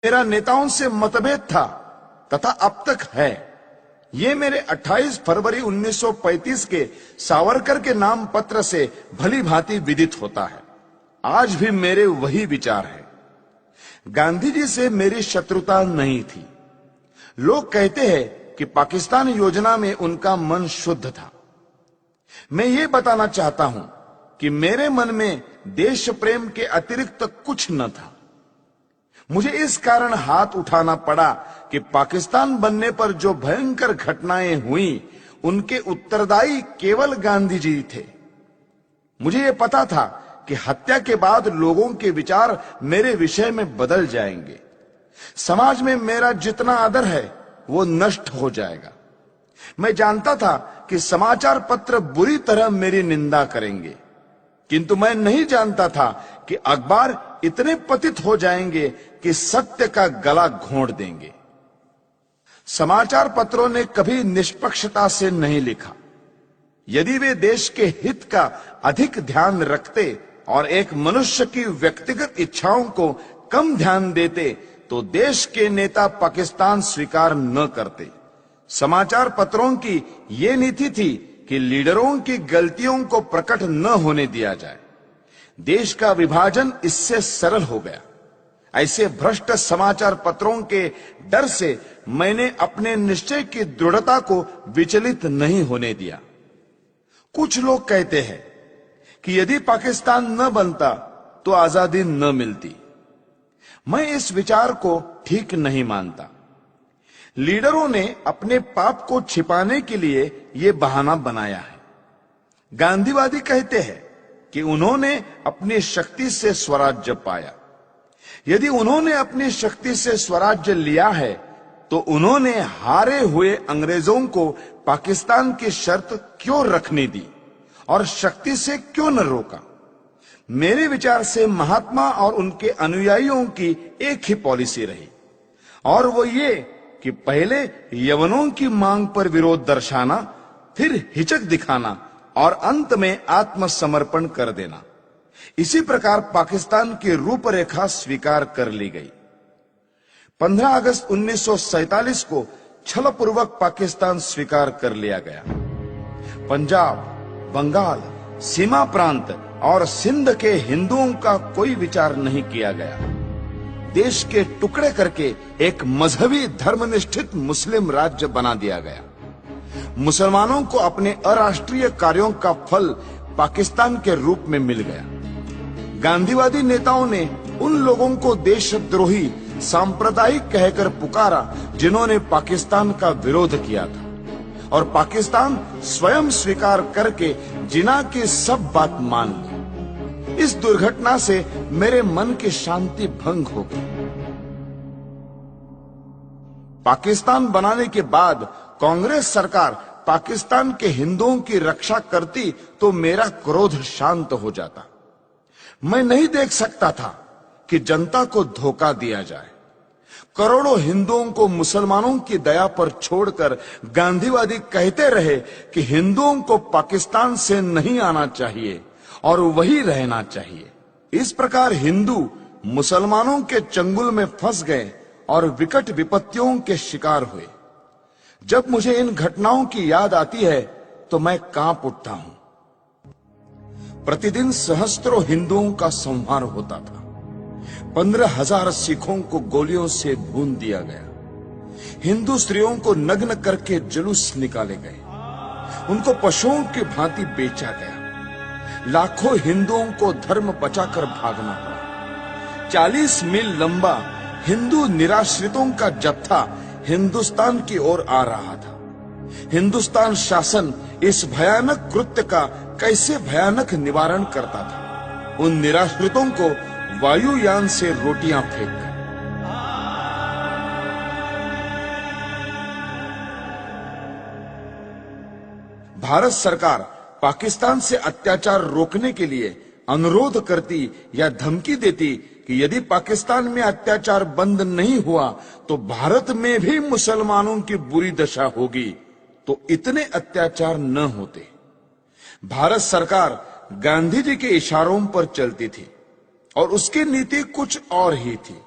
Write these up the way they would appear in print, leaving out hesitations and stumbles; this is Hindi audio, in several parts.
मेरा नेताओं से मतभेद था तथा अब तक है। ये मेरे 28 फरवरी 1935 के सावरकर के नाम पत्र से भली भांति विदित होता है। आज भी मेरे वही विचार है। गांधी जी से मेरी शत्रुता नहीं थी। लोग कहते हैं कि पाकिस्तान योजना में उनका मन शुद्ध था। मैं ये बताना चाहता हूं कि मेरे मन में देश प्रेम के अतिरिक्त कुछ न था। मुझे इस कारण हाथ उठाना पड़ा कि पाकिस्तान बनने पर जो भयंकर घटनाएं हुई उनके उत्तरदायी केवल गांधी जी थे। मुझे यह पता था कि हत्या के बाद लोगों के विचार मेरे विषय में बदल जाएंगे। समाज में मेरा जितना आदर है वो नष्ट हो जाएगा। मैं जानता था कि समाचार पत्र बुरी तरह मेरी निंदा करेंगे, किंतु मैं नहीं जानता था कि अखबार इतने पतित हो जाएंगे कि सत्य का गला घोंट देंगे। समाचार पत्रों ने कभी निष्पक्षता से नहीं लिखा। यदि वे देश के हित का अधिक ध्यान रखते और एक मनुष्य की व्यक्तिगत इच्छाओं को कम ध्यान देते तो देश के नेता पाकिस्तान स्वीकार न करते। समाचार पत्रों की ये नीति थी कि लीडरों की गलतियों को प्रकट न होने दिया जाए। देश का विभाजन इससे सरल हो गया। ऐसे भ्रष्ट समाचार पत्रों के डर से मैंने अपने निश्चय की दृढ़ता को विचलित नहीं होने दिया। कुछ लोग कहते हैं कि यदि पाकिस्तान न बनता तो आजादी न मिलती। मैं इस विचार को ठीक नहीं मानता। लीडरों ने अपने पाप को छिपाने के लिए यह बहाना बनाया है। गांधीवादी कहते हैं कि उन्होंने अपनी शक्ति से स्वराज्य पाया। यदि उन्होंने अपनी शक्ति से स्वराज्य लिया है तो उन्होंने हारे हुए अंग्रेजों को पाकिस्तान की शर्त क्यों रखने दी और शक्ति से क्यों न रोका? मेरे विचार से महात्मा और उनके अनुयायियों की एक ही पॉलिसी रही, और वो ये कि पहले यवनों की मांग पर विरोध दर्शाना, फिर हिचक दिखाना और अंत में आत्मसमर्पण कर देना। इसी प्रकार पाकिस्तान की रूपरेखा स्वीकार कर ली गई। 15 अगस्त 1947 को छलपूर्वक पाकिस्तान स्वीकार कर लिया गया। पंजाब, बंगाल, सीमा प्रांत और सिंध के हिंदुओं का कोई विचार नहीं किया गया। देश के टुकड़े करके एक मजहबी धर्मनिष्ठित मुस्लिम राज्य बना दिया गया। मुसलमानों को अपने अराष्ट्रीय कार्यों का फल पाकिस्तान के रूप में मिल गया। गांधीवादी नेताओं ने उन लोगों को देशद्रोही सांप्रदायिक कहकर पुकारा जिन्होंने पाकिस्तान का विरोध किया था, और पाकिस्तान स्वयं स्वीकार करके जिन्ना की सब बात मान ली। इस दुर्घटना से मेरे मन की शांति भंग हो गई। पाकिस्तान बनाने के बाद कांग्रेस सरकार पाकिस्तान के हिंदुओं की रक्षा करती तो मेरा क्रोध शांत हो जाता। मैं नहीं देख सकता था कि जनता को धोखा दिया जाए। करोड़ों हिंदुओं को मुसलमानों की दया पर छोड़कर गांधीवादी कहते रहे कि हिंदुओं को पाकिस्तान से नहीं आना चाहिए और वही रहना चाहिए। इस प्रकार हिंदू मुसलमानों के चंगुल में फंस गए और विकट विपत्तियों के शिकार हुए। जब मुझे इन घटनाओं की याद आती है तो मैं कांप उठता हूं। प्रतिदिन सहस्त्रों हिंदुओं का संहार होता था। 15,000 सिखों को गोलियों से भून दिया गया। हिंदू स्त्रियों को नग्न करके जुलूस निकाले गए। उनको पशुओं की भांति बेचा गया। लाखों हिंदुओं को धर्म बचाकर भागना पड़ा। 40 मील लंबा हिंदू निराश्रितों का जत्था हिंदुस्तान की ओर आ रहा था। हिंदुस्तान शासन इस भयानक कृत्य का कैसे भयानक निवारण करता था? उन निराश्रितों को वायुयान से रोटियां फेंक कर। भारत सरकार पाकिस्तान से अत्याचार रोकने के लिए अनुरोध करती या धमकी देती कि यदि पाकिस्तान में अत्याचार बंद नहीं हुआ तो भारत में भी मुसलमानों की बुरी दशा होगी, तो इतने अत्याचार न होते। भारत सरकार गांधी जी के इशारों पर चलती थी और उसकी नीति कुछ और ही थी।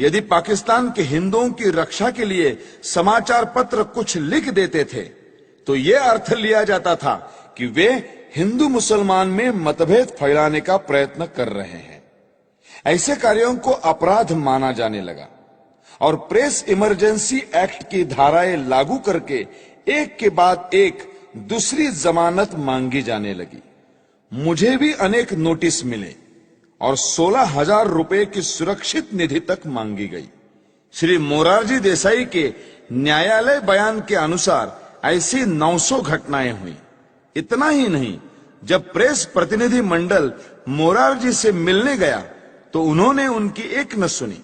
यदि पाकिस्तान के हिंदुओं की रक्षा के लिए समाचार पत्र कुछ लिख देते थे तो यह अर्थ लिया जाता था कि वे हिंदू मुसलमान में मतभेद फैलाने का प्रयत्न कर रहे हैं। ऐसे कार्यों को अपराध माना जाने लगा और प्रेस इमरजेंसी एक्ट की धाराएं लागू करके एक के बाद एक दूसरी जमानत मांगी जाने लगी। मुझे भी अनेक नोटिस मिले और 16,000 रुपए की सुरक्षित निधि तक मांगी गई। श्री मोरारजी देसाई के न्यायालय बयान के अनुसार ऐसी 900 घटनाएं हुई। इतना ही नहीं, जब प्रेस प्रतिनिधि मंडल मोरारजी से मिलने गया तो उन्होंने उनकी एक न सुनी।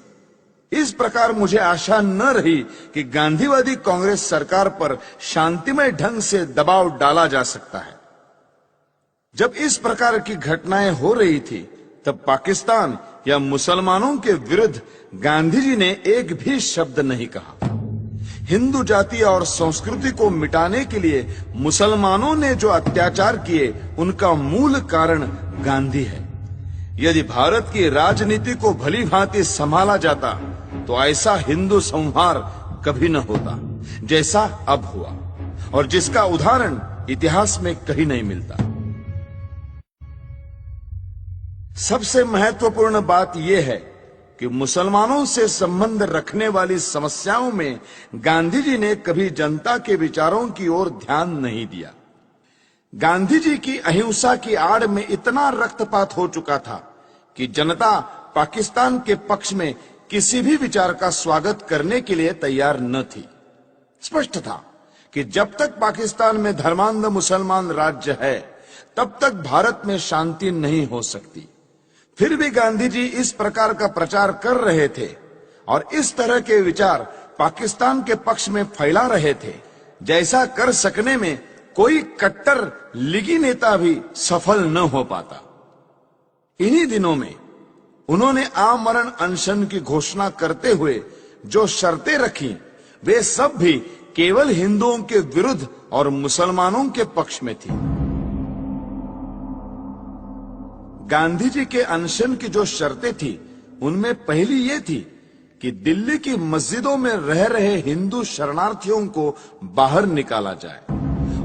इस प्रकार मुझे आशा न रही कि गांधीवादी कांग्रेस सरकार पर शांतिमय ढंग से दबाव डाला जा सकता है। जब इस प्रकार की घटनाएं हो रही थी तब पाकिस्तान या मुसलमानों के विरुद्ध गांधी जी ने एक भी शब्द नहीं कहा। हिंदू जाति और संस्कृति को मिटाने के लिए मुसलमानों ने जो अत्याचार किए उनका मूल कारण गांधी है। यदि भारत की राजनीति को भली भांति संभाला जाता तो ऐसा हिंदू संहार कभी न होता जैसा अब हुआ, और जिसका उदाहरण इतिहास में कहीं नहीं मिलता। सबसे महत्वपूर्ण बात यह है कि मुसलमानों से संबंध रखने वाली समस्याओं में गांधी जी ने कभी जनता के विचारों की ओर ध्यान नहीं दिया। गांधी जी की अहिंसा की आड़ में इतना रक्तपात हो चुका था कि जनता पाकिस्तान के पक्ष में किसी भी विचार का स्वागत करने के लिए तैयार न थी। स्पष्ट था कि जब तक पाकिस्तान में धर्मांध मुसलमान राज्य है तब तक भारत में शांति नहीं हो सकती। फिर भी गांधी जी इस प्रकार का प्रचार कर रहे थे और इस तरह के विचार पाकिस्तान के पक्ष में फैला रहे थे जैसा कर सकने में कोई कट्टर लीगी नेता भी सफल न हो पाता। इन्हीं दिनों में उन्होंने आमरण अनशन की घोषणा करते हुए जो शर्तें रखी वे सब भी केवल हिंदुओं के विरुद्ध और मुसलमानों के पक्ष में थी। गांधी जी के अनशन की जो शर्तें थी उनमें पहली ये थी कि दिल्ली की मस्जिदों में रह रहे हिंदू शरणार्थियों को बाहर निकाला जाए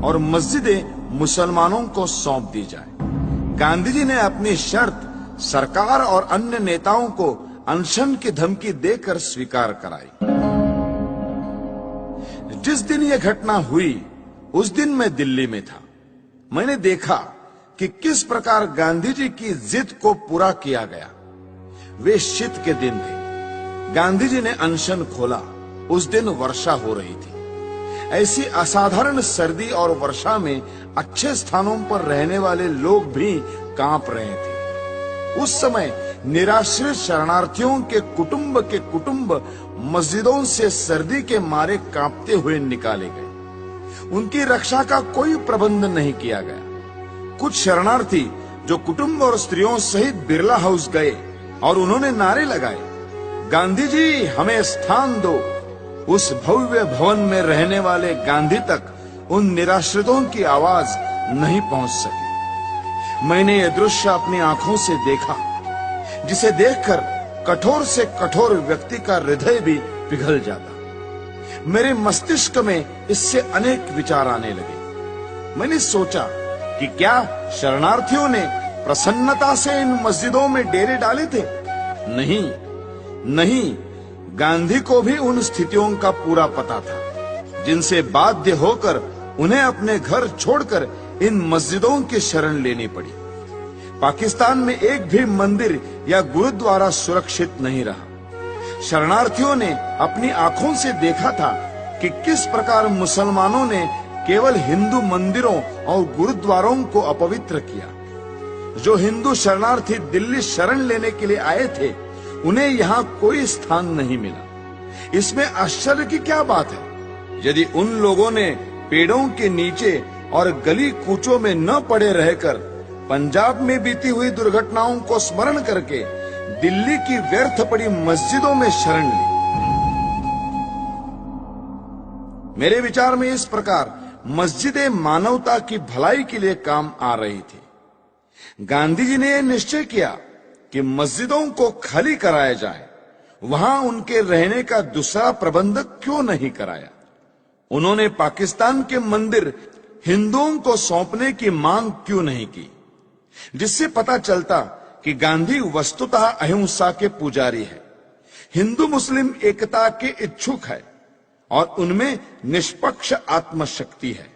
और मस्जिदें मुसलमानों को सौंप दी जाए। गांधी जी ने अपनी शर्त सरकार और अन्य नेताओं को अनशन की धमकी देकर स्वीकार कराई। जिस दिन यह घटना हुई उस दिन मैं दिल्ली में था। मैंने देखा कि किस प्रकार गांधी जी की जिद को पूरा किया गया। वे शीत के दिन थे। गांधी जी ने अनशन खोला। उस दिन वर्षा हो रही थी। ऐसी असाधारण सर्दी और वर्षा में अच्छे स्थानों पर रहने वाले लोग भी कांप रहे थे। उस समय निराश्रित शरणार्थियों के कुटुंब मस्जिदों से सर्दी के मारे कांपते हुए निकाले गए। उनकी रक्षा का कोई प्रबंध नहीं किया गया। कुछ शरणार्थी जो कुटुंब और स्त्रियों सहित बिरला हाउस गए और उन्होंने नारे लगाए, गांधी जी हमें स्थान दो। उस भव्य भवन में रहने वाले गांधी तक उन निराश्रितों की आवाज नहीं पहुंच सकी। मैंने यह दृश्य अपनी आंखों से देखा जिसे देखकर कठोर से कठोर व्यक्ति का हृदय भी पिघल जाता। मेरे मस्तिष्क में इससे अनेक विचार आने लगे। मैंने सोचा कि क्या शरणार्थियों ने प्रसन्नता से इन मस्जिदों में डेरे डाले थे? नहीं, गांधी को भी उन स्थितियों का पूरा पता था जिनसे बाध्य होकर उन्हें अपने घर छोड़कर इन मस्जिदों की शरण लेनी पड़ी। पाकिस्तान में एक भी मंदिर या गुरुद्वारा सुरक्षित नहीं रहा। शरणार्थियों ने अपनी आंखों से देखा था कि किस प्रकार मुसलमानों ने केवल हिंदू मंदिरों और गुरुद्वारों को अपवित्र किया। जो हिंदू शरणार्थी दिल्ली शरण लेने के लिए आए थे उन्हें यहाँ कोई स्थान नहीं मिला। इसमें आश्चर्य की क्या बात है? यदि उन लोगों ने पेड़ों के नीचे और गली कूचों में न पड़े रहकर पंजाब में बीती हुई दुर्घटनाओं को स्मरण करके दिल्ली की व्यर्थ पड़ी मस्जिदों में शरण ली। मेरे विचार में इस प्रकार मस्जिदें मानवता की भलाई के लिए काम आ रही थी। गांधी जी ने यह निश्चय किया कि मस्जिदों को खाली कराया जाए, वहां उनके रहने का दूसरा प्रबंध क्यों नहीं कराया? उन्होंने पाकिस्तान के मंदिर हिंदुओं को सौंपने की मांग क्यों नहीं की? जिससे पता चलता कि गांधी वस्तुतः अहिंसा के पुजारी है, हिंदू मुस्लिम एकता के इच्छुक है और उनमें निष्पक्ष आत्मशक्ति है।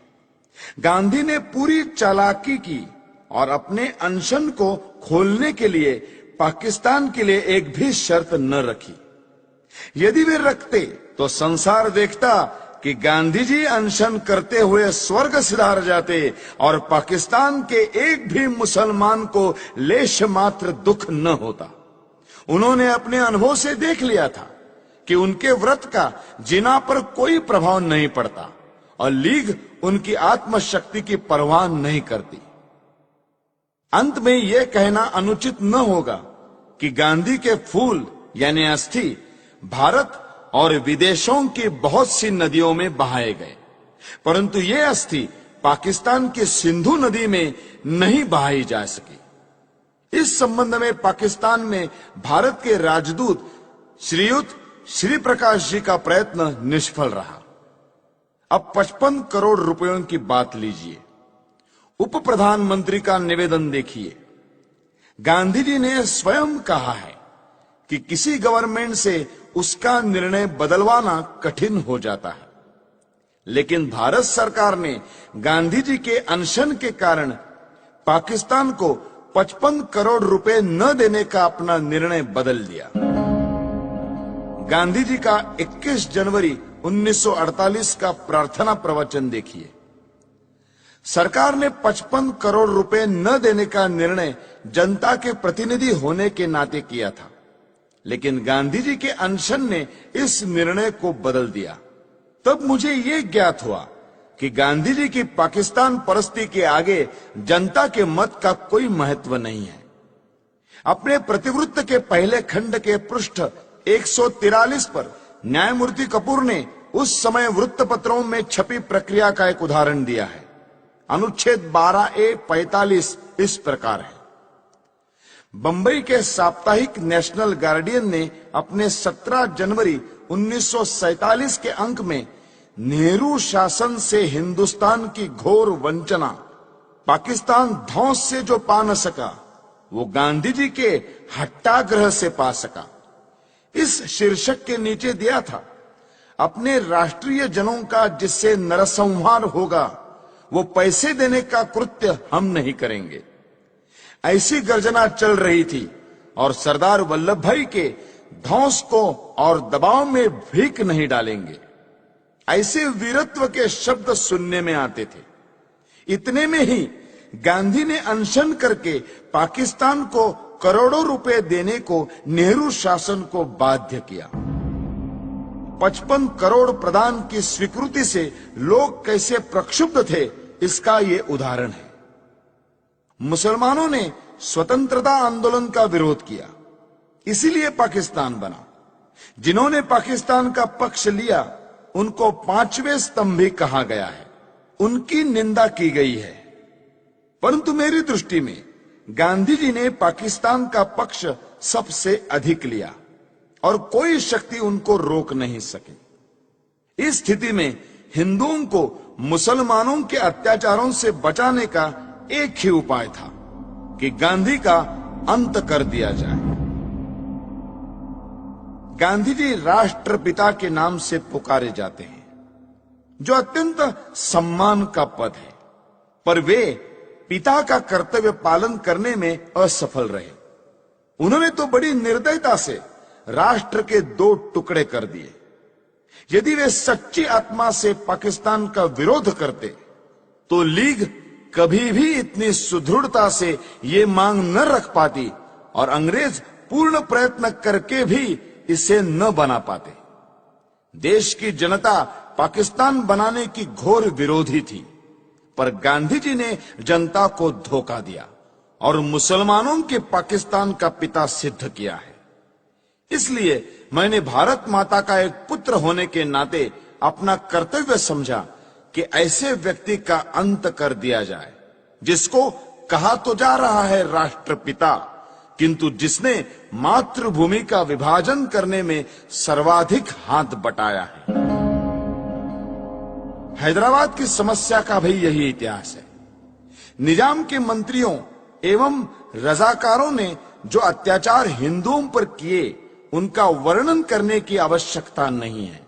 गांधी ने पूरी चालाकी की और अपने अनशन को खोलने के लिए पाकिस्तान के लिए एक भी शर्त न रखी। यदि वे रखते तो संसार देखता कि गांधी जी अनशन करते हुए स्वर्ग सिधार जाते और पाकिस्तान के एक भी मुसलमान को लेश मात्र दुख न होता। उन्होंने अपने अनुभव से देख लिया था कि उनके व्रत का जिना पर कोई प्रभाव नहीं पड़ता और लीग उनकी आत्मशक्ति की परवाह नहीं करती। अंत में यह कहना अनुचित न होगा कि गांधी के फूल यानी अस्थि भारत और विदेशों की बहुत सी नदियों में बहाए गए, परंतु ये अस्थि पाकिस्तान की सिंधु नदी में नहीं बहाई जा सकी। इस संबंध में पाकिस्तान में भारत के राजदूत श्रीयुत श्री प्रकाश जी का प्रयत्न निष्फल रहा। अब 55 करोड़ रुपयों की बात लीजिए। उप प्रधानमंत्री का निवेदन देखिए। गांधी जी ने स्वयं कहा है कि किसी गवर्नमेंट से उसका निर्णय बदलवाना कठिन हो जाता है, लेकिन भारत सरकार ने गांधी जी के अनशन के कारण पाकिस्तान को 55 करोड़ रुपए न देने का अपना निर्णय बदल दिया। गांधी जी का 21 जनवरी 1948 का प्रार्थना प्रवचन देखिए। सरकार ने 55 करोड़ रुपए न देने का निर्णय जनता के प्रतिनिधि होने के नाते किया था, लेकिन गांधी जी के अनशन ने इस निर्णय को बदल दिया। तब मुझे यह ज्ञात हुआ कि गांधी जी की पाकिस्तान परस्ती के आगे जनता के मत का कोई महत्व नहीं है। अपने प्रतिवृत्त के पहले खंड के पृष्ठ 143 पर न्यायमूर्ति कपूर ने उस समय वृत्तपत्रों में छपी प्रक्रिया का एक उदाहरण दिया है। अनुच्छेद 12A-45 इस प्रकार है। बंबई के साप्ताहिक नेशनल गार्डियन ने अपने 17 जनवरी 1947 के अंक में नेहरू शासन से हिंदुस्तान की घोर वंचना, पाकिस्तान धौंस से जो पा न सका वो गांधी जी के हट्टाग्रह से पा सका, इस शीर्षक के नीचे दिया था, अपने राष्ट्रीय जनों का जिससे नरसंहार होगा वो पैसे देने का कृत्य हम नहीं करेंगे। ऐसी गर्जना चल रही थी और सरदार वल्लभ भाई के धौंस को और दबाव में भीख नहीं डालेंगे, ऐसे वीरत्व के शब्द सुनने में आते थे। इतने में ही गांधी ने अनशन करके पाकिस्तान को करोड़ों रुपए देने को नेहरू शासन को बाध्य किया। 55 करोड़ प्रदान की स्वीकृति से लोग कैसे प्रक्षुब्ध थे, इसका ये उदाहरण है। मुसलमानों ने स्वतंत्रता आंदोलन का विरोध किया, इसीलिए पाकिस्तान बना। जिन्होंने पाकिस्तान का पक्ष लिया उनको पांचवें स्तंभी कहा गया है, उनकी निंदा की गई है। परंतु मेरी दृष्टि में गांधी जी ने पाकिस्तान का पक्ष सबसे अधिक लिया और कोई शक्ति उनको रोक नहीं सकी। इस स्थिति में हिंदुओं को मुसलमानों के अत्याचारों से बचाने का एक ही उपाय था कि गांधी का अंत कर दिया जाए। गांधी जी राष्ट्रपिता के नाम से पुकारे जाते हैं, जो अत्यंत सम्मान का पद है, पर वे पिता का कर्तव्य पालन करने में असफल रहे। उन्होंने तो बड़ी निर्दयता से राष्ट्र के 2 टुकड़े कर दिए। यदि वे सच्ची आत्मा से पाकिस्तान का विरोध करते तो लीग कभी भी इतनी सुदृढ़ता से ये मांग न रख पाती और अंग्रेज पूर्ण प्रयत्न करके भी इसे न बना पाते। देश की जनता पाकिस्तान बनाने की घोर विरोधी थी, पर गांधी जी ने जनता को धोखा दिया और मुसलमानों के पाकिस्तान का पिता सिद्ध किया है। इसलिए मैंने भारत माता का एक पुत्र होने के नाते अपना कर्तव्य समझा कि ऐसे व्यक्ति का अंत कर दिया जाए, जिसको कहा तो जा रहा है राष्ट्रपिता, किंतु जिसने मातृभूमि का विभाजन करने में सर्वाधिक हाथ बटाया है। हैदराबाद की समस्या का भी यही इतिहास है। निजाम के मंत्रियों एवं रजाकारों ने जो अत्याचार हिंदुओं पर किए, उनका वर्णन करने की आवश्यकता नहीं है।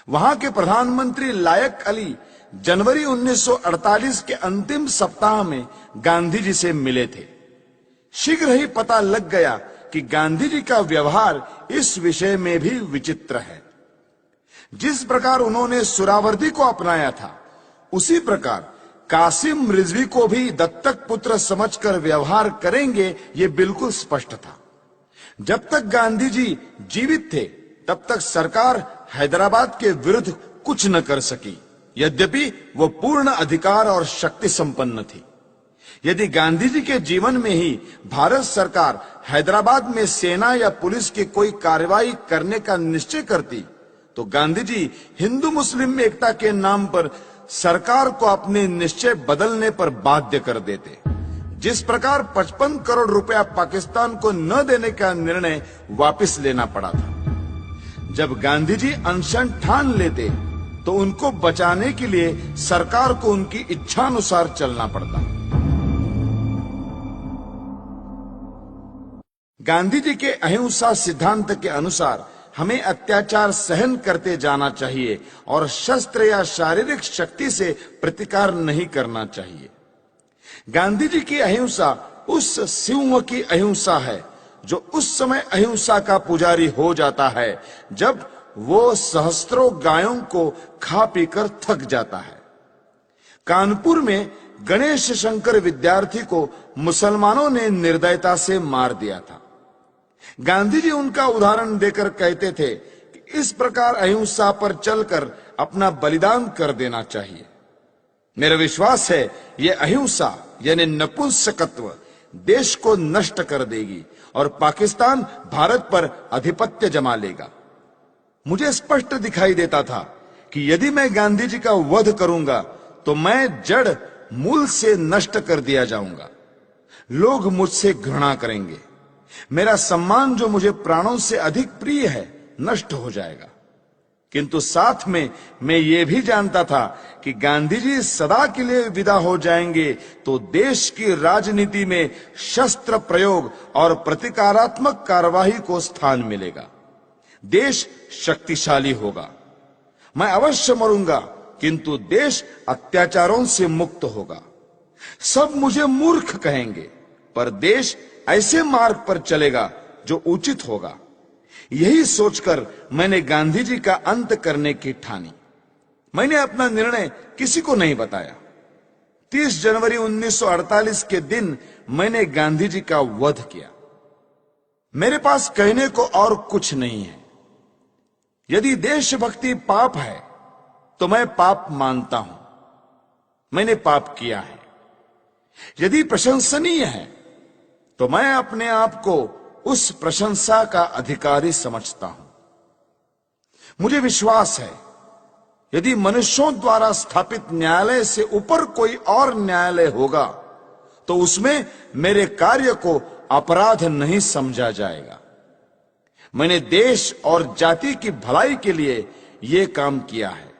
वहां के प्रधानमंत्री लायक अली जनवरी 1948 के अंतिम सप्ताह में गांधी जी से मिले थे। शीघ्र ही पता लग गया कि गांधी जी का व्यवहार इस विषय में भी विचित्र है। जिस प्रकार उन्होंने सुहरावर्दी को अपनाया था, उसी प्रकार कासिम रिजवी को भी दत्तक पुत्र समझकर व्यवहार करेंगे, ये बिल्कुल स्पष्ट था। जब तक गांधी जी जीवित थे, तब तक सरकार हैदराबाद के विरुद्ध कुछ न कर सकी, यद्यपि वो पूर्ण अधिकार और शक्ति संपन्न थी। यदि गांधी जी के जीवन में ही भारत सरकार हैदराबाद में सेना या पुलिस की कोई कार्रवाई करने का निश्चय करती, तो गांधी जी हिंदू मुस्लिम एकता के नाम पर सरकार को अपने निश्चय बदलने पर बाध्य कर देते। जिस प्रकार 55 करोड़ रुपया पाकिस्तान को न देने का निर्णय वापस लेना पड़ा था। जब गांधी जी अनशन ठान लेते, तो उनको बचाने के लिए सरकार को उनकी इच्छानुसार चलना पड़ता। गांधी जी के अहिंसा सिद्धांत के अनुसार हमें अत्याचार सहन करते जाना चाहिए और शस्त्र या शारीरिक शक्ति से प्रतिकार नहीं करना चाहिए। गांधी जी की अहिंसा उस सिंह की अहिंसा है जो उस समय अहिंसा का पुजारी हो जाता है जब वो सहस्त्रों गायों को खा पीकर थक जाता है। कानपुर में गणेश शंकर विद्यार्थी को मुसलमानों ने निर्दयता से मार दिया था। गांधी जी उनका उदाहरण देकर कहते थे कि इस प्रकार अहिंसा पर चलकर अपना बलिदान कर देना चाहिए। मेरा विश्वास है यह अहिंसा यानी नपुंसकत्व देश को नष्ट कर देगी और पाकिस्तान भारत पर आधिपत्य जमा लेगा। मुझे स्पष्ट दिखाई देता था कि यदि मैं गांधी जी का वध करूंगा तो मैं जड़ मूल से नष्ट कर दिया जाऊंगा। लोग मुझसे घृणा करेंगे। मेरा सम्मान जो मुझे प्राणों से अधिक प्रिय है नष्ट हो जाएगा। किंतु साथ में मैं ये भी जानता था कि गांधी जी सदा के लिए विदा हो जाएंगे तो देश की राजनीति में शस्त्र प्रयोग और प्रतिकारात्मक कार्यवाही को स्थान मिलेगा। देश शक्तिशाली होगा। मैं अवश्य मरूंगा, किंतु देश अत्याचारों से मुक्त होगा। सब मुझे मूर्ख कहेंगे, पर देश ऐसे मार्ग पर चलेगा जो उचित होगा। यही सोचकर मैंने गांधी जी का अंत करने की ठानी। मैंने अपना निर्णय किसी को नहीं बताया। 30 जनवरी 1948 के दिन मैंने गांधी जी का वध किया। मेरे पास कहने को और कुछ नहीं है। यदि देशभक्ति पाप है तो मैं पाप मानता हूं। मैंने पाप किया है। यदि प्रशंसनीय है तो मैं अपने आप को उस प्रशंसा का अधिकारी समझता हूं। मुझे विश्वास है यदि मनुष्यों द्वारा स्थापित न्यायालय से ऊपर कोई और न्यायालय होगा तो उसमें मेरे कार्य को अपराध नहीं समझा जाएगा। मैंने देश और जाति की भलाई के लिए यह काम किया है।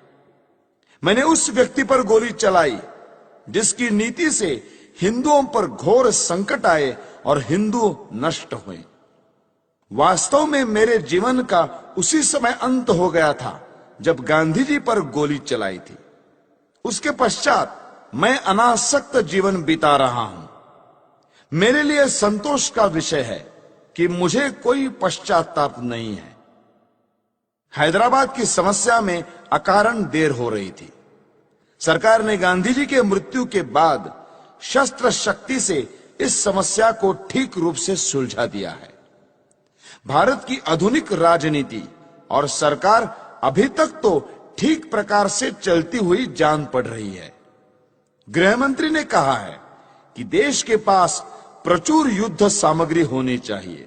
मैंने उस व्यक्ति पर गोली चलाई जिसकी नीति से हिंदुओं पर घोर संकट आए और हिंदू नष्ट हुए। वास्तव में मेरे जीवन का उसी समय अंत हो गया था जब गांधी जी पर गोली चलाई थी। उसके पश्चात मैं अनासक्त जीवन बिता रहा हूं। मेरे लिए संतोष का विषय है कि मुझे कोई पश्चाताप नहीं है। हैदराबाद की समस्या में अकारण देर हो रही थी। सरकार ने गांधी जी के मृत्यु के बाद शस्त्र शक्ति से इस समस्या को ठीक रूप से सुलझा दिया है। भारत की आधुनिक राजनीति और सरकार अभी तक तो ठीक प्रकार से चलती हुई जान पड़ रही है। गृह मंत्री ने कहा है कि देश के पास प्रचुर युद्ध सामग्री होनी चाहिए।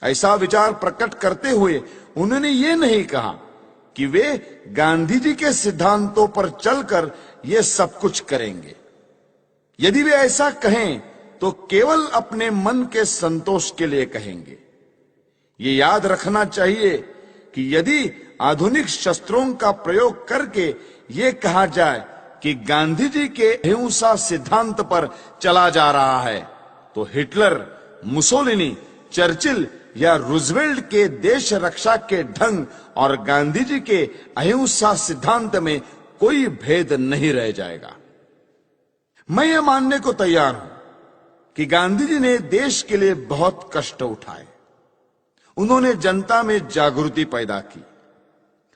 ऐसा विचार प्रकट करते हुए उन्होंने ये नहीं कहा कि वे गांधी जी के सिद्धांतों पर चलकर ये सब कुछ करेंगे। यदि वे ऐसा कहें तो केवल अपने मन के संतोष के लिए कहेंगे। ये याद रखना चाहिए कि यदि आधुनिक शस्त्रों का प्रयोग करके ये कहा जाए कि गांधी जी के अहिंसा सिद्धांत पर चला जा रहा है, तो हिटलर, मुसोलिनी, चर्चिल या रूजवेल्ट के देश रक्षा के ढंग और गांधी जी के अहिंसा सिद्धांत में कोई भेद नहीं रह जाएगा। मैं ये मानने को तैयार हूं कि गांधी जी ने देश के लिए बहुत कष्ट उठाए। उन्होंने जनता में जागृति पैदा की।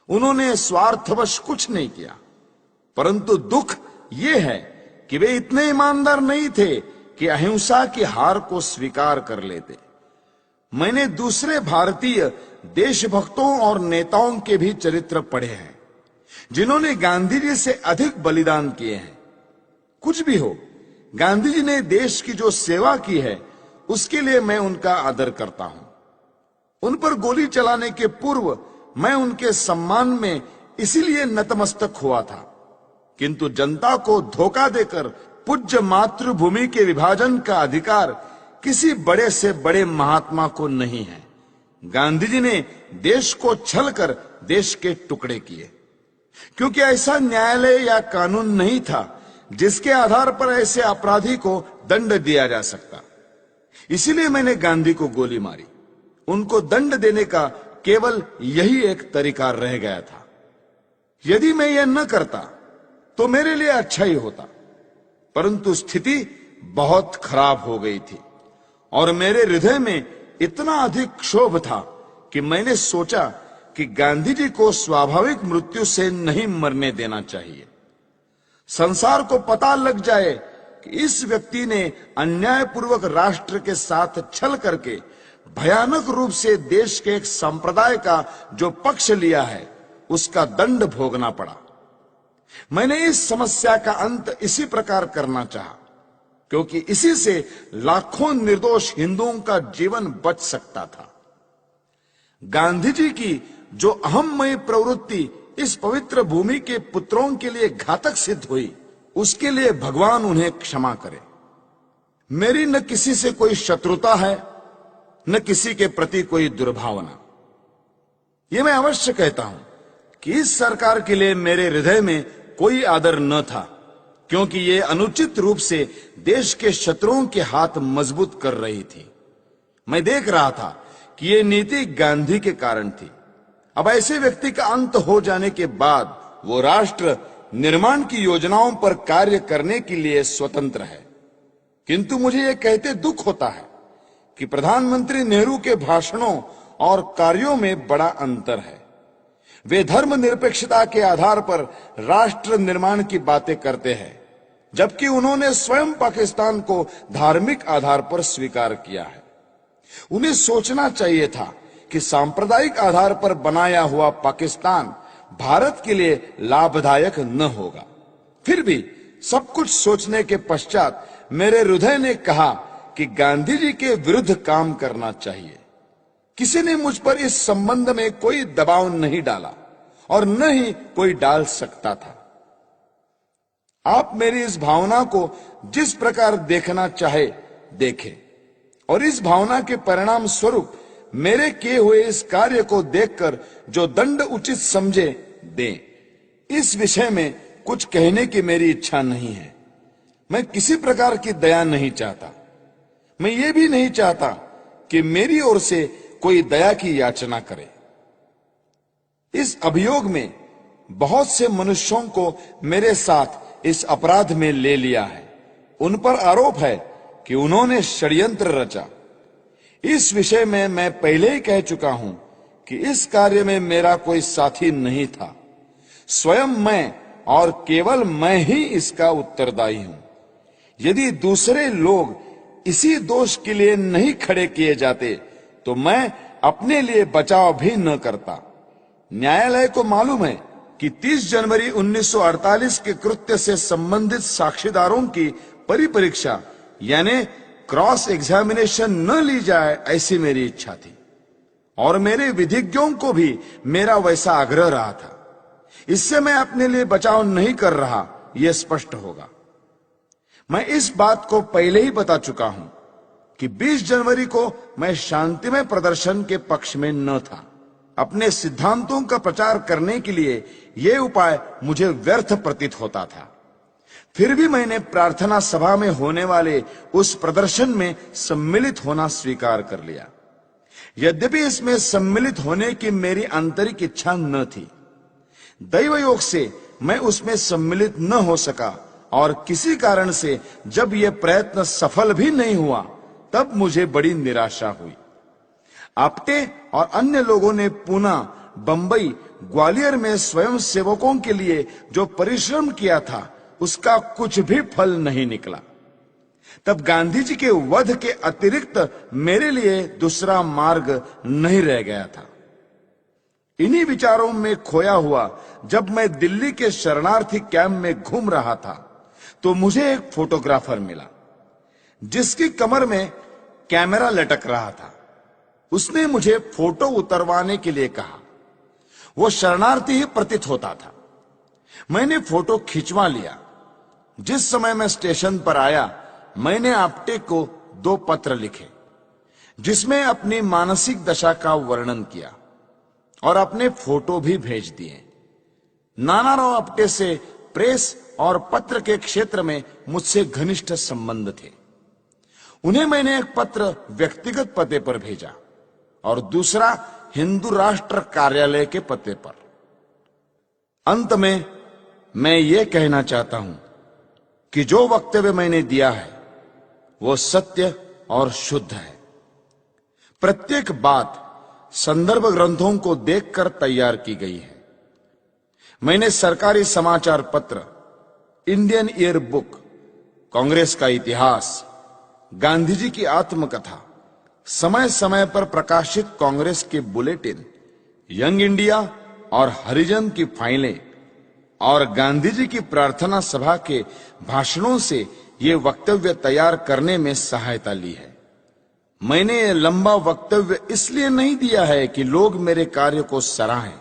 उन्होंने स्वार्थवश कुछ नहीं किया, परंतु दुख यह है कि वे इतने ईमानदार नहीं थे कि अहिंसा की हार को स्वीकार कर लेते। मैंने दूसरे भारतीय देशभक्तों और नेताओं के भी चरित्र पढ़े हैं जिन्होंने गांधी जी से अधिक बलिदान किए हैं। कुछ भी हो, गांधी जी ने देश की जो सेवा की है उसके लिए मैं उनका आदर करता हूं। उन पर गोली चलाने के पूर्व मैं उनके सम्मान में इसीलिए नतमस्तक हुआ था, किंतु जनता को धोखा देकर पूज्य मातृभूमि के विभाजन का अधिकार किसी बड़े से बड़े महात्मा को नहीं है। गांधी जी ने देश को छल कर देश के टुकड़े किए, क्योंकि ऐसा न्यायालय या कानून नहीं था जिसके आधार पर ऐसे अपराधी को दंड दिया जा सकता। इसीलिए मैंने गांधी को गोली मारी। उनको दंड देने का केवल यही एक तरीका रह गया था। यदि मैं यह न करता तो मेरे लिए अच्छा ही होता, परंतु स्थिति बहुत खराब हो गई थी और मेरे हृदय में इतना अधिक क्षोभ था कि मैंने सोचा कि गांधी जी को स्वाभाविक मृत्यु से नहीं मरने देना चाहिए। संसार को पता लग जाए कि इस व्यक्ति ने अन्यायपूर्वक राष्ट्र के साथ छल करके भयानक रूप से देश के एक संप्रदाय का जो पक्ष लिया है उसका दंड भोगना पड़ा। मैंने इस समस्या का अंत इसी प्रकार करना चाहा, क्योंकि इसी से लाखों निर्दोष हिंदुओं का जीवन बच सकता था। गांधी जी की जो अहममयी प्रवृत्ति इस पवित्र भूमि के पुत्रों के लिए घातक सिद्ध हुई, उसके लिए भगवान उन्हें क्षमा करे। मेरी न किसी से कोई शत्रुता है, न किसी के प्रति कोई दुर्भावना। यह मैं अवश्य कहता हूं कि इस सरकार के लिए मेरे हृदय में कोई आदर न था, क्योंकि ये अनुचित रूप से देश के शत्रुओं के हाथ मजबूत कर रही थी। मैं देख रहा था कि ये नीति गांधी के कारण थी। अब ऐसे व्यक्ति का अंत हो जाने के बाद वो राष्ट्र निर्माण की योजनाओं पर कार्य करने के लिए स्वतंत्र है। किंतु मुझे यह कहते दुख होता है कि प्रधानमंत्री नेहरू के भाषणों और कार्यों में बड़ा अंतर है। वे धर्मनिरपेक्षता के आधार पर राष्ट्र निर्माण की बातें करते हैं, जबकि उन्होंने स्वयं पाकिस्तान को धार्मिक आधार पर स्वीकार किया है। उन्हें सोचना चाहिए था कि सांप्रदायिक आधार पर बनाया हुआ पाकिस्तान भारत के लिए लाभदायक न होगा। फिर भी सब कुछ सोचने के पश्चात मेरे हृदय ने कहा कि गांधी जी के विरुद्ध काम करना चाहिए। किसी ने मुझ पर इस संबंध में कोई दबाव नहीं डाला और न ही कोई डाल सकता था। आप मेरी इस भावना को जिस प्रकार देखना चाहे देखें, और इस भावना के परिणाम स्वरूप मेरे किए हुए इस कार्य को देखकर जो दंड उचित समझे दें। इस विषय में कुछ कहने की मेरी इच्छा नहीं है। मैं किसी प्रकार की दया नहीं चाहता। मैं ये भी नहीं चाहता कि मेरी ओर से कोई दया की याचना करे। इस अभियोग में बहुत से मनुष्यों को मेरे साथ इस अपराध में ले लिया है। उन पर आरोप है कि उन्होंने षड्यंत्र रचा। इस विषय में मैं पहले ही कह चुका हूं कि इस कार्य में मेरा कोई साथी नहीं था। स्वयं मैं और केवल मैं ही इसका उत्तरदायी हूं। यदि दूसरे लोग इसी दोष के लिए नहीं खड़े किए जाते तो मैं अपने लिए बचाव भी न करता। न्यायालय को मालूम है कि 30 जनवरी 1948 के कृत्य से संबंधित साक्षीदारों की परिपरीक्षा यानी क्रॉस एग्जामिनेशन न ली जाए, ऐसी मेरी इच्छा थी और मेरे विधिज्ञों को भी मेरा वैसा आग्रह रहा था। इससे मैं अपने लिए बचाव नहीं कर रहा, यह स्पष्ट होगा। मैं इस बात को पहले ही बता चुका हूं कि 20 जनवरी को मैं शांतिमय प्रदर्शन के पक्ष में न था। अपने सिद्धांतों का प्रचार करने के लिए यह उपाय मुझे व्यर्थ प्रतीत होता था। फिर भी मैंने प्रार्थना सभा में होने वाले उस प्रदर्शन में सम्मिलित होना स्वीकार कर लिया। यद्यपि इसमें सम्मिलित होने की मेरी आंतरिक इच्छा न थी, दैव योग से मैं उसमें सम्मिलित न हो सका और किसी कारण से जब यह प्रयत्न सफल भी नहीं हुआ तब मुझे बड़ी निराशा हुई। आपटे और अन्य लोगों ने पूना, बंबई, ग्वालियर में स्वयं सेवकों के लिए जो परिश्रम किया था उसका कुछ भी फल नहीं निकला। तब गांधी जी के वध के अतिरिक्त मेरे लिए दूसरा मार्ग नहीं रह गया था। इन्हीं विचारों में खोया हुआ जब मैं दिल्ली के शरणार्थी कैंप में घूम रहा था तो मुझे एक फोटोग्राफर मिला जिसकी कमर में कैमरा लटक रहा था। उसने मुझे फोटो उतरवाने के लिए कहा। वो शरणार्थी ही प्रतीत होता था। मैंने फोटो खिंचवा लिया। जिस समय मैं स्टेशन पर आया मैंने आपटे को 2 पत्र लिखे जिसमें अपनी मानसिक दशा का वर्णन किया और अपने फोटो भी भेज दिए। नानाराव आपटे से प्रेस और पत्र के क्षेत्र में मुझसे घनिष्ठ संबंध थे। उन्हें मैंने एक पत्र व्यक्तिगत पते पर भेजा और दूसरा हिंदू राष्ट्र कार्यालय के पते पर। अंत में मैं ये कहना चाहता हूं कि जो वक्तव्य मैंने दिया है वो सत्य और शुद्ध है। प्रत्येक बात संदर्भ ग्रंथों को देखकर तैयार की गई है। मैंने सरकारी समाचार पत्र, इंडियन ईयर बुक, कांग्रेस का इतिहास, गांधी जी की आत्मकथा, समय समय पर प्रकाशित कांग्रेस के बुलेटिन, यंग इंडिया और हरिजन की फाइलें और गांधी जी की प्रार्थना सभा के भाषणों से ये वक्तव्य तैयार करने में सहायता ली है। मैंने ये लंबा वक्तव्य इसलिए नहीं दिया है कि लोग मेरे कार्य को सराहें,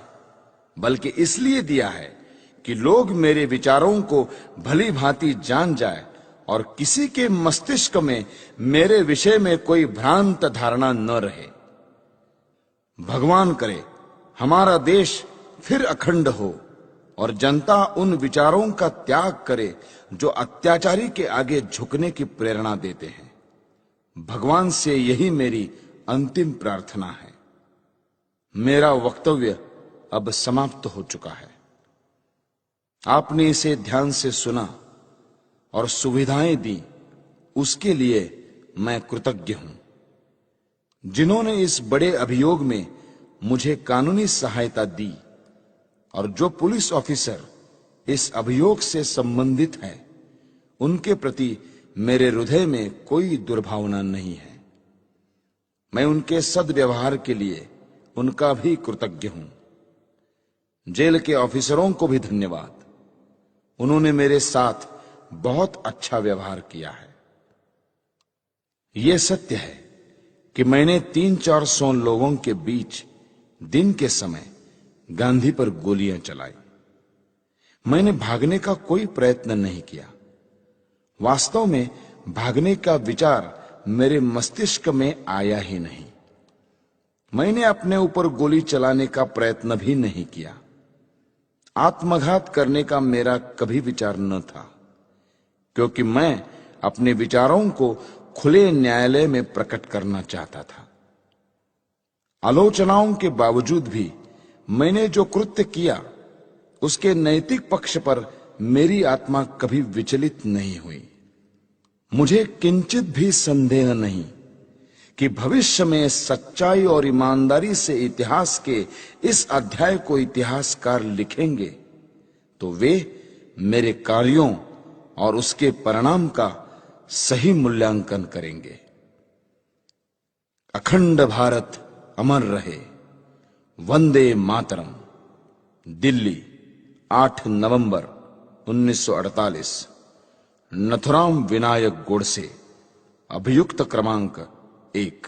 बल्कि इसलिए दिया है कि लोग मेरे विचारों को भली भांति जान जाए और किसी के मस्तिष्क में मेरे विषय में कोई भ्रांत धारणा न रहे। भगवान करे हमारा देश फिर अखंड हो और जनता उन विचारों का त्याग करे जो अत्याचारी के आगे झुकने की प्रेरणा देते हैं। भगवान से यही मेरी अंतिम प्रार्थना है। मेरा वक्तव्य अब समाप्त हो चुका है। आपने इसे ध्यान से सुना और सुविधाएं दी, उसके लिए मैं कृतज्ञ हूं। जिन्होंने इस बड़े अभियोग में मुझे कानूनी सहायता दी और जो पुलिस ऑफिसर इस अभियोग से संबंधित है, उनके प्रति मेरे हृदय में कोई दुर्भावना नहीं है। मैं उनके सद्व्यवहार के लिए उनका भी कृतज्ञ हूं। जेल के ऑफिसरों को भी धन्यवाद। उन्होंने मेरे साथ बहुत अच्छा व्यवहार किया है। यह सत्य है कि मैंने 300-400 लोगों के बीच दिन के समय गांधी पर गोलियां चलाई। मैंने भागने का कोई प्रयत्न नहीं किया। वास्तव में भागने का विचार मेरे मस्तिष्क में आया ही नहीं। मैंने अपने ऊपर गोली चलाने का प्रयत्न भी नहीं किया। आत्मघात करने का मेरा कभी विचार न था, क्योंकि मैं अपने विचारों को खुले न्यायालय में प्रकट करना चाहता था। आलोचनाओं के बावजूद भी मैंने जो कृत्य किया उसके नैतिक पक्ष पर मेरी आत्मा कभी विचलित नहीं हुई। मुझे किंचित भी संदेह नहीं कि भविष्य में सच्चाई और ईमानदारी से इतिहास के इस अध्याय को इतिहासकार लिखेंगे तो वे मेरे कार्यों और उसके परिणाम का सही मूल्यांकन करेंगे। अखंड भारत अमर रहे। वंदे मातरम। दिल्ली, 8 नवंबर 1948। नथुराम विनायक गोडसे। अभियुक्त क्रमांक 1।